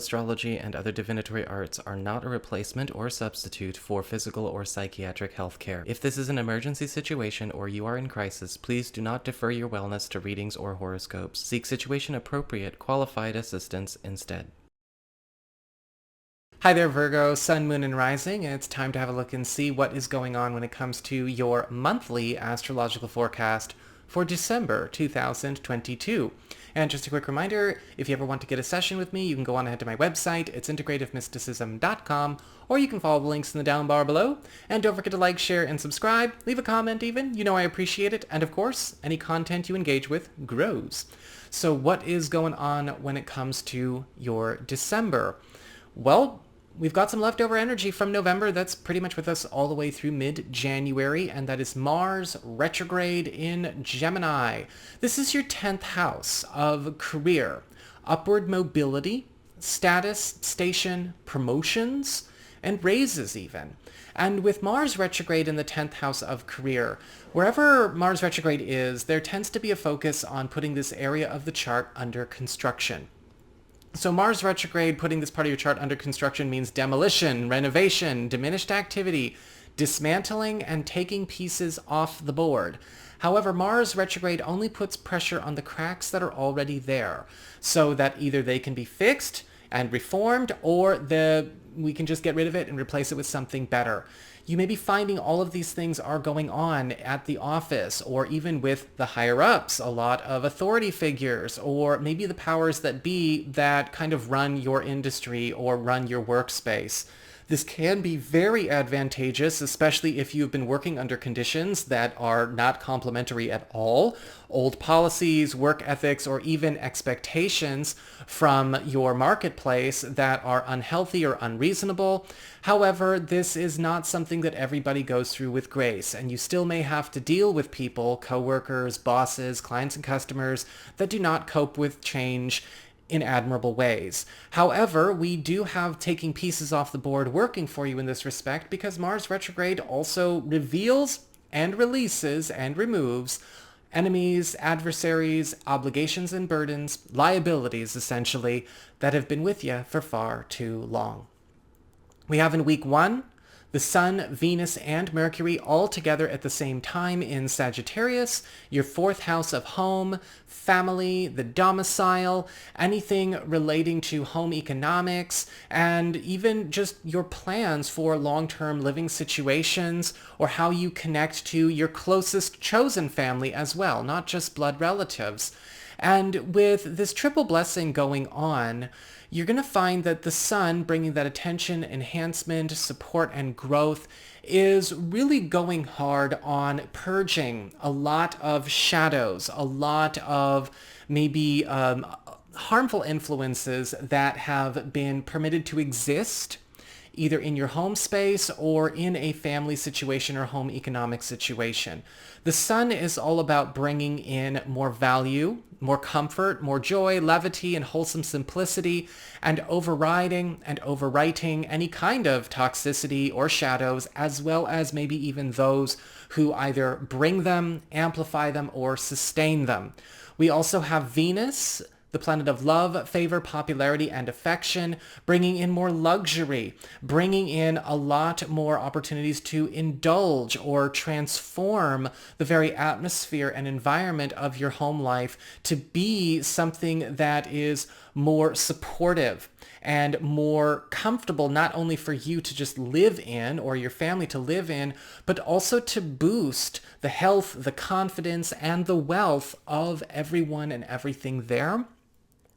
astrology and other divinatory arts are not a replacement or substitute for physical or psychiatric health care. If this is an emergency situation or you are in crisis, please do not defer your wellness to readings or horoscopes. Seek situation-appropriate, qualified assistance instead. Hi there, Virgo, Sun, Moon, and Rising. It's time to have a look and see what is going on when it comes to your monthly astrological forecast for December 2022. And just a quick reminder, if you ever want to get a session with me, you can go on ahead to my website. It's integrativemysticism.com, or you can follow the links in the down bar below. And don't forget to like, share, and subscribe. Leave a comment even. You know I appreciate it. And of course, any content you engage with grows. So what is going on when it comes to your December? Well, we've got some leftover energy from November that's pretty much with us all the way through mid-January, and that is Mars retrograde in Gemini. This is your 10th house of career, upward mobility, status, station, promotions, and raises even. And with Mars retrograde in the 10th house of career, wherever Mars retrograde is, there tends to be a focus on putting this area of the chart under construction. So Mars retrograde, putting this part of your chart under construction, means demolition, renovation, diminished activity, dismantling, and taking pieces off the board. However, Mars retrograde only puts pressure on the cracks that are already there, so that either they can be fixed and reformed, or we can just get rid of it and replace it with something better. You may be finding all of these things are going on at the office, or even with the higher-ups, a lot of authority figures, or maybe the powers that be that kind of run your industry or run your workspace. This can be very advantageous, especially if you've been working under conditions that are not complementary at all. Old policies, work ethics, or even expectations from your marketplace that are unhealthy or unreasonable. However, this is not something that everybody goes through with grace, and you still may have to deal with people, coworkers, bosses, clients, and customers that do not cope with change in admirable ways. However, we do have taking pieces off the board working for you in this respect, because Mars retrograde also reveals and releases and removes enemies, adversaries, obligations and burdens, liabilities essentially, that have been with you for far too long. We have in week 1, the Sun, Venus, and Mercury all together at the same time in Sagittarius, your 4th house of home, family, the domicile, anything relating to home economics, and even just your plans for long-term living situations, or how you connect to your closest chosen family as well, not just blood relatives. And with this triple blessing going on, you're going to find that the Sun, bringing that attention, enhancement, support, and growth, is really going hard on purging a lot of shadows, a lot of maybe harmful influences that have been permitted to exist either in your home space or in a family situation or home economic situation. The Sun is all about bringing in more value, more comfort, more joy, levity, and wholesome simplicity, and overriding and overwriting any kind of toxicity or shadows, as well as maybe even those who either bring them, amplify them, or sustain them. We also have Venus, the planet of love, favor, popularity, and affection, bringing in more luxury, bringing in a lot more opportunities to indulge or transform the very atmosphere and environment of your home life to be something that is more supportive and more comfortable, not only for you to just live in or your family to live in, but also to boost the health, the confidence, and the wealth of everyone and everything there.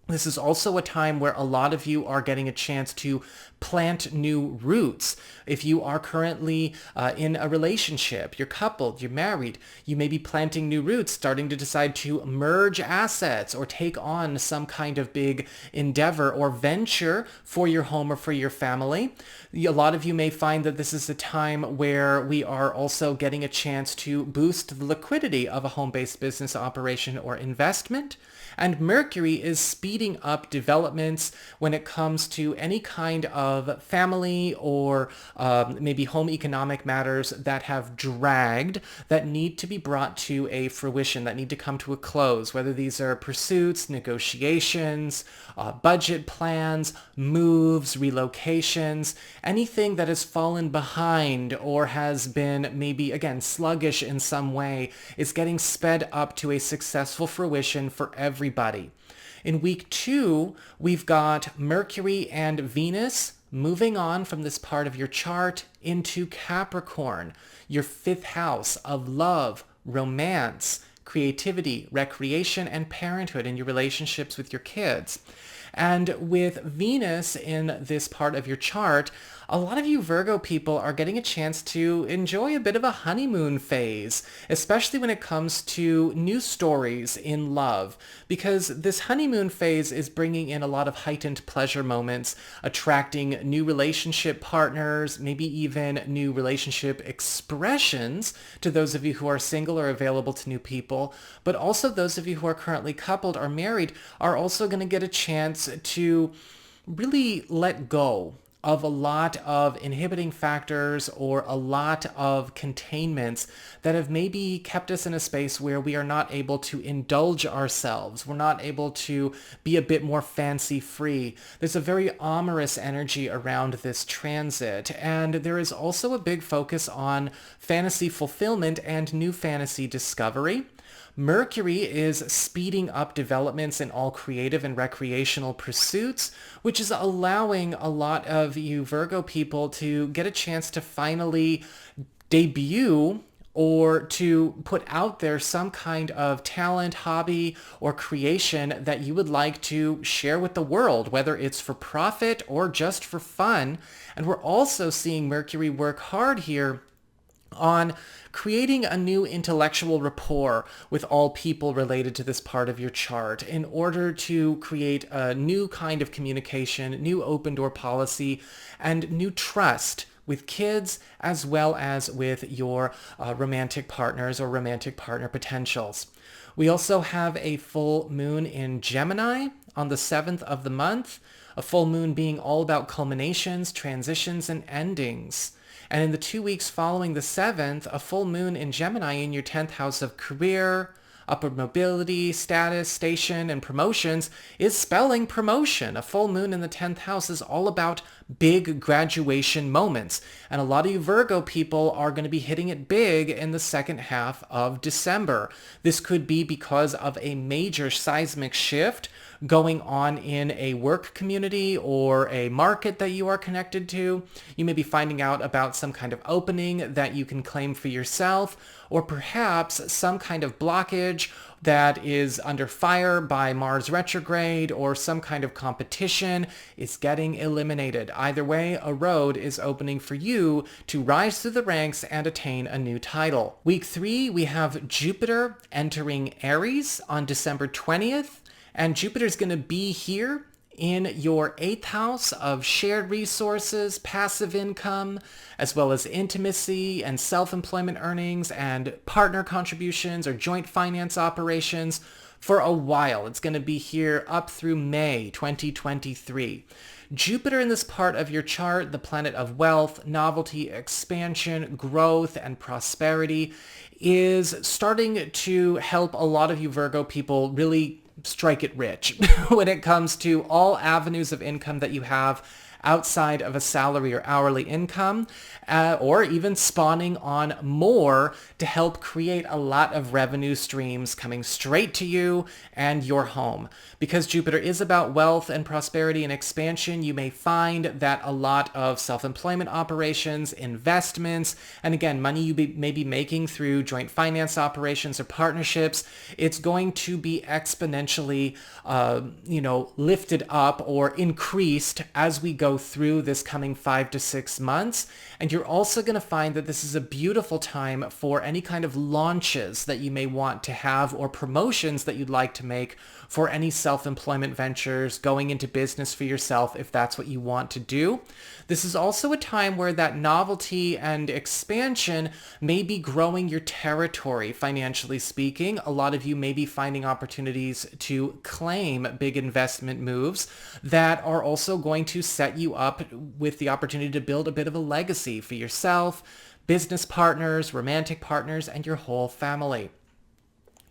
This is also a time where a lot of you are getting a chance to plant new roots. If you are currently in a relationship, you're coupled, you're married, you may be planting new roots, starting to decide to merge assets or take on some kind of big endeavor or venture for your home or for your family. A lot of you may find that this is a time where we are also getting a chance to boost the liquidity of a home-based business operation or investment. And Mercury is speeding up developments when it comes to any kind of family or maybe home economic matters that have dragged, that need to be brought to a fruition, that need to come to a close, whether these are pursuits, negotiations, budget plans, moves, relocations, anything that has fallen behind or has been maybe, again, sluggish in some way is getting sped up to a successful fruition for everybody. In week 2, we've got Mercury and Venus moving on from this part of your chart into Capricorn, your 5th house of love, romance, creativity, recreation, and parenthood in your relationships with your kids. And with Venus in this part of your chart, a lot of you Virgo people are getting a chance to enjoy a bit of a honeymoon phase, especially when it comes to new stories in love, because this honeymoon phase is bringing in a lot of heightened pleasure moments, attracting new relationship partners, maybe even new relationship expressions to those of you who are single or available to new people, but also those of you who are currently coupled or married are also going to get a chance to really let go of a lot of inhibiting factors or a lot of containments that have maybe kept us in a space where we are not able to indulge ourselves. We're not able to be a bit more fancy-free. There's a very amorous energy around this transit, and there is also a big focus on fantasy fulfillment and new fantasy discovery. Mercury is speeding up developments in all creative and recreational pursuits, which is allowing a lot of you Virgo people to get a chance to finally debut or to put out there some kind of talent, hobby, or creation that you would like to share with the world, whether it's for profit or just for fun. And we're also seeing Mercury work hard here on creating a new intellectual rapport with all people related to this part of your chart in order to create a new kind of communication, new open door policy, and new trust with kids as well as with your romantic partners or romantic partner potentials. We also have a full moon in Gemini on the 7th of the month, a full moon being all about culminations, transitions, and endings. And in the 2 weeks following the 7th, a full moon in Gemini in your 10th house of career, upward mobility, status, station, and promotions is spelling promotion. A full moon in the 10th house is all about big graduation moments. And a lot of you Virgo people are going to be hitting it big in the second half of December. This could be because of a major seismic shift going on in a work community or a market that you are connected to. You may be finding out about some kind of opening that you can claim for yourself, or perhaps some kind of blockage that is under fire by Mars retrograde, or some kind of competition is getting eliminated. Either way, a road is opening for you to rise through the ranks and attain a new title. Week 3, we have Jupiter entering Aries on December 20th. And Jupiter's going to be here in your 8th house of shared resources, passive income, as well as intimacy and self-employment earnings and partner contributions or joint finance operations for a while. It's going to be here up through May 2023. Jupiter in this part of your chart, the planet of wealth, novelty, expansion, growth, and prosperity, is starting to help a lot of you Virgo people really strike it rich when it comes to all avenues of income that you have outside of a salary or hourly income, or even spawning on more to help create a lot of revenue streams coming straight to you and your home. Because Jupiter is about wealth and prosperity and expansion, you may find that a lot of self-employment operations, investments, and again, money you may be making through joint finance operations or partnerships, it's going to be exponentially, lifted up or increased as we go go through this coming 5 to 6 months. And you're also going to find that this is a beautiful time for any kind of launches that you may want to have or promotions that you'd like to make for any self-employment ventures, going into business for yourself if that's what you want to do. This is also a time where that novelty and expansion may be growing your territory, financially speaking. A lot of you may be finding opportunities to claim big investment moves that are also going to set you up with the opportunity to build a bit of a legacy for yourself, business partners, romantic partners, and your whole family.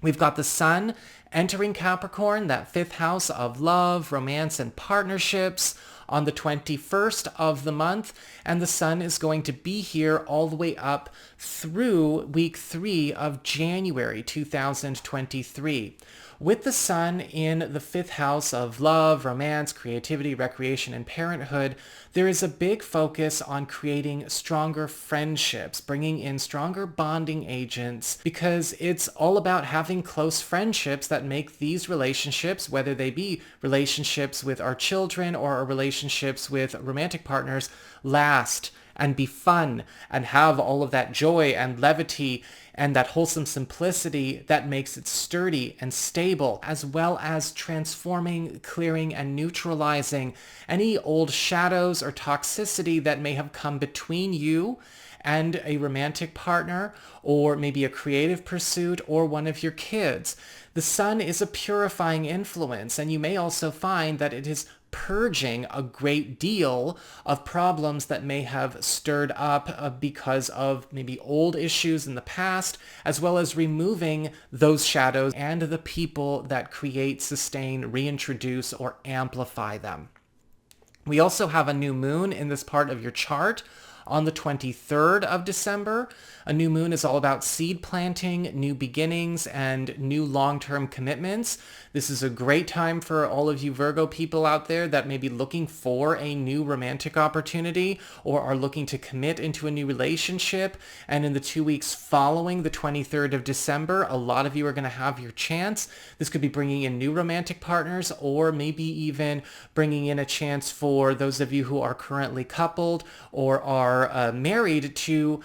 We've got the sun entering Capricorn, that fifth house of love, romance, and partnerships on the 21st of the month, and the sun is going to be here all the way up through week 3 of January 2023. With the sun in the fifth house of love, romance, creativity, recreation, and parenthood, there is a big focus on creating stronger friendships, bringing in stronger bonding agents, because it's all about having close friendships that make these relationships, whether they be relationships with our children or our relationships with romantic partners, last and be fun and have all of that joy and levity and that wholesome simplicity that makes it sturdy and stable, as well as transforming, clearing, and neutralizing any old shadows or toxicity that may have come between you and a romantic partner, or maybe a creative pursuit, or one of your kids. The sun is a purifying influence, and you may also find that it is purging a great deal of problems that may have stirred up because of maybe old issues in the past, as well as removing those shadows and the people that create, sustain, reintroduce, or amplify them. We also have a new moon in this part of your chart on the 23rd of December. A new moon is all about seed planting, new beginnings, and new long-term commitments. This is a great time for all of you Virgo people out there that may be looking for a new romantic opportunity or are looking to commit into a new relationship. And in the 2 weeks following the 23rd of December, a lot of you are going to have your chance. This could be bringing in new romantic partners, or maybe even bringing in a chance for those of you who are currently coupled or are married to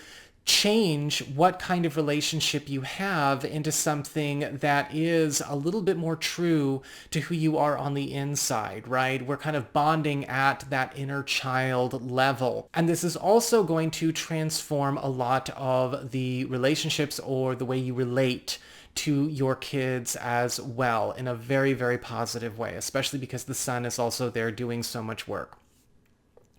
change what kind of relationship you have into something that is a little bit more true to who you are on the inside, right? We're kind of bonding at that inner child level. And this is also going to transform a lot of the relationships or the way you relate to your kids as well in a very, very positive way, especially because the sun is also there doing so much work.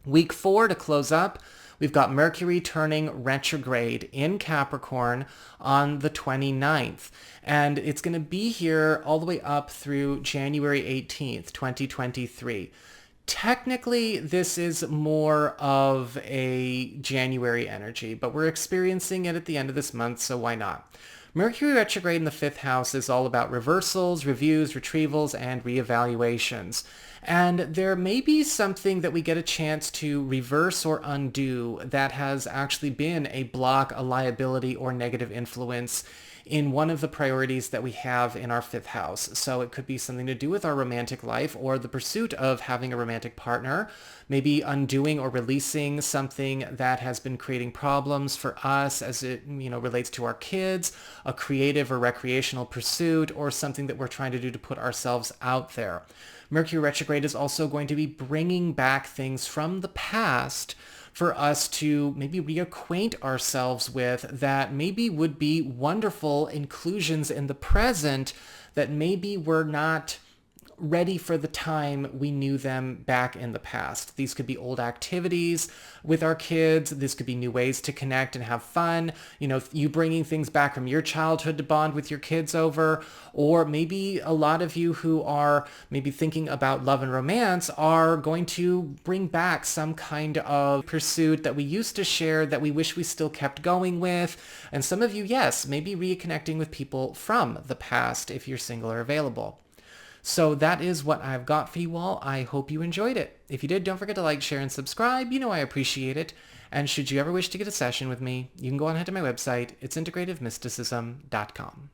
Week 4 to close up, we've got Mercury turning retrograde in Capricorn on the 29th. And it's going to be here all the way up through January 18th, 2023. Technically, this is more of a January energy, but we're experiencing it at the end of this month, so why not? Mercury retrograde in the 5th house is all about reversals, reviews, retrievals, and reevaluations. And there may be something that we get a chance to reverse or undo that has actually been a block, a liability, or negative influence in one of the priorities that we have in our 5th house. So it could be something to do with our romantic life or the pursuit of having a romantic partner, maybe undoing or releasing something that has been creating problems for us as it, relates to our kids, a creative or recreational pursuit, or something that we're trying to do to put ourselves out there. Mercury retrograde is also going to be bringing back things from the past for us to maybe reacquaint ourselves with that maybe would be wonderful inclusions in the present that maybe were not ready for the time we knew them back in the past. These could be old activities with our kids. This could be new ways to connect and have fun. You bringing things back from your childhood to bond with your kids over, or maybe a lot of you who are maybe thinking about love and romance are going to bring back some kind of pursuit that we used to share that we wish we still kept going with. And some of you, yes, maybe reconnecting with people from the past if you're single or available. So that is what I've got for you all. I hope you enjoyed it. If you did, don't forget to like, share, and subscribe. I appreciate it. And should you ever wish to get a session with me, you can go on ahead to my website. It's integrativemysticism.com.